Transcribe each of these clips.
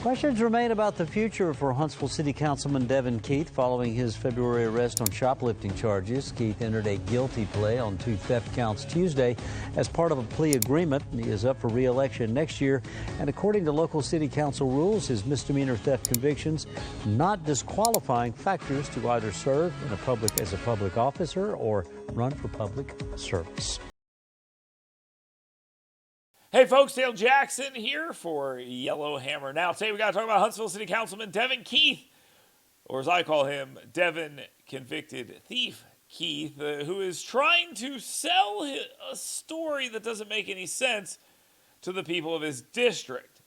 Questions remain about the future for Huntsville City Councilman Devin Keith following his February arrest on shoplifting charges. Keith entered a guilty plea on 2 theft counts Tuesday as part of a plea agreement. He is up for re-election next year, and according to local city council rules, his misdemeanor theft convictions not disqualifying factors to either serve as a public officer or run for public service. Hey folks, Dale Jackson here for Yellowhammer Now. Today we got to talk about Huntsville City Councilman Devin Keith, or as I call him, Devin Convicted Thief Keith, who is trying to sell a story that doesn't make any sense to the people of his district.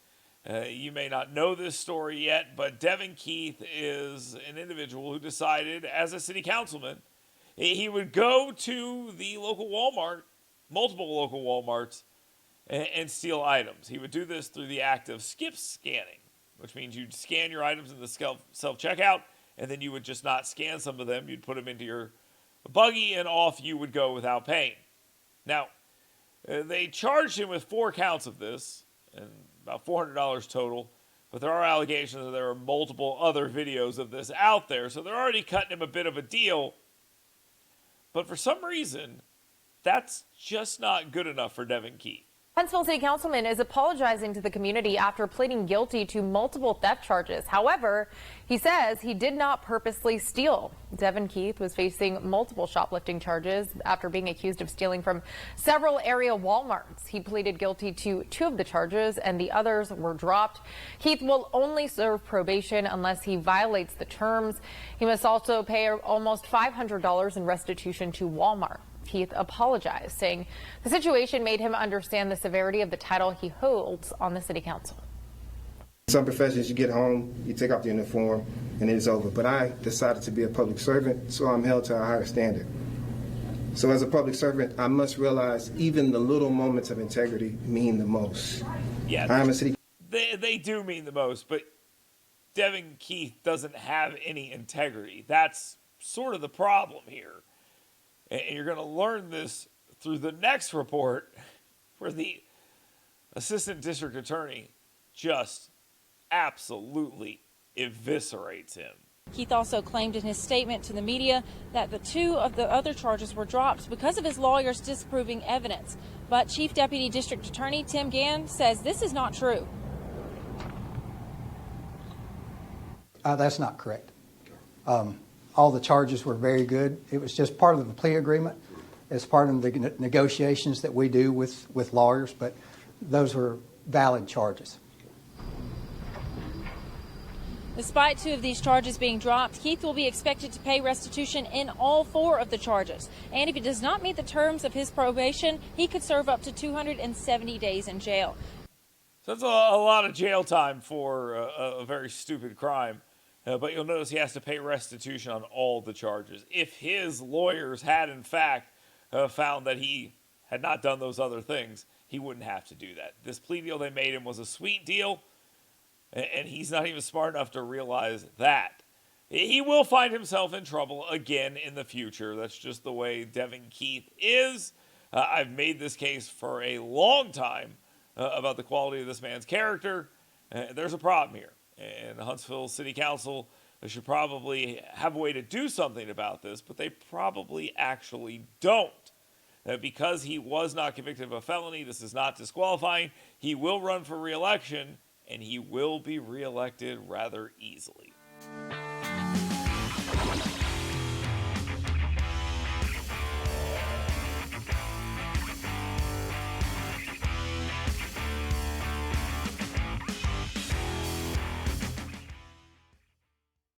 You may not know this story yet, but Devin Keith is an individual who decided as a city councilman he would go to the local Walmart, multiple local Walmarts, and steal items. He would do this through the act of skip scanning, which means you'd scan your items in the self-checkout, and then you would just not scan some of them. You'd put them into your buggy, and off you would go without paying. Now, they charged him with 4 counts of this, and about $400 total, but there are allegations that there are multiple other videos of this out there, so they're already cutting him a bit of a deal. But for some reason, that's just not good enough for Devin Keith. Huntsville City Councilman is apologizing to the community after pleading guilty to multiple theft charges. However, he says he did not purposely steal. Devin Keith was facing multiple shoplifting charges after being accused of stealing from several area Walmarts. He pleaded guilty to 2 of the charges and the others were dropped. Keith will only serve probation unless he violates the terms. He must also pay almost $500 in restitution to Walmart. Keith apologized, saying the situation made him understand the severity of the title he holds on the city council. Some professions, you get home, you take off the uniform, and it's over. But I decided to be a public servant, so I'm held to a higher standard. So as a public servant, I must realize even the little moments of integrity mean the most. Yeah, I'm a city. They do mean the most, but Devin Keith doesn't have any integrity. That's sort of the problem here. And you're going to learn this through the next report, where the assistant district attorney just absolutely eviscerates him. Keith also claimed in his statement to the media that the 2 of the other charges were dropped because of his lawyers disproving evidence. But Chief Deputy District Attorney Tim Gann says this is not true. That's not correct. All the charges were very good. It was just part of the plea agreement. It's part of the negotiations that we do with lawyers, but those were valid charges. Despite 2 of these charges being dropped, Keith will be expected to pay restitution in all 4 of the charges. And if he does not meet the terms of his probation, he could serve up to 270 days in jail. So that's a lot of jail time for a very stupid crime. But you'll notice he has to pay restitution on all the charges. If his lawyers had, in fact, found that he had not done those other things, he wouldn't have to do that. This plea deal they made him was a sweet deal, and he's not even smart enough to realize that. He will find himself in trouble again in the future. That's just the way Devin Keith is. I've made this case for a long time about the quality of this man's character. There's a problem here. And the Huntsville City Council should probably have a way to do something about this, but they probably actually don't. Because he was not convicted of a felony, this is not disqualifying. He will run for re-election, and he will be re-elected rather easily.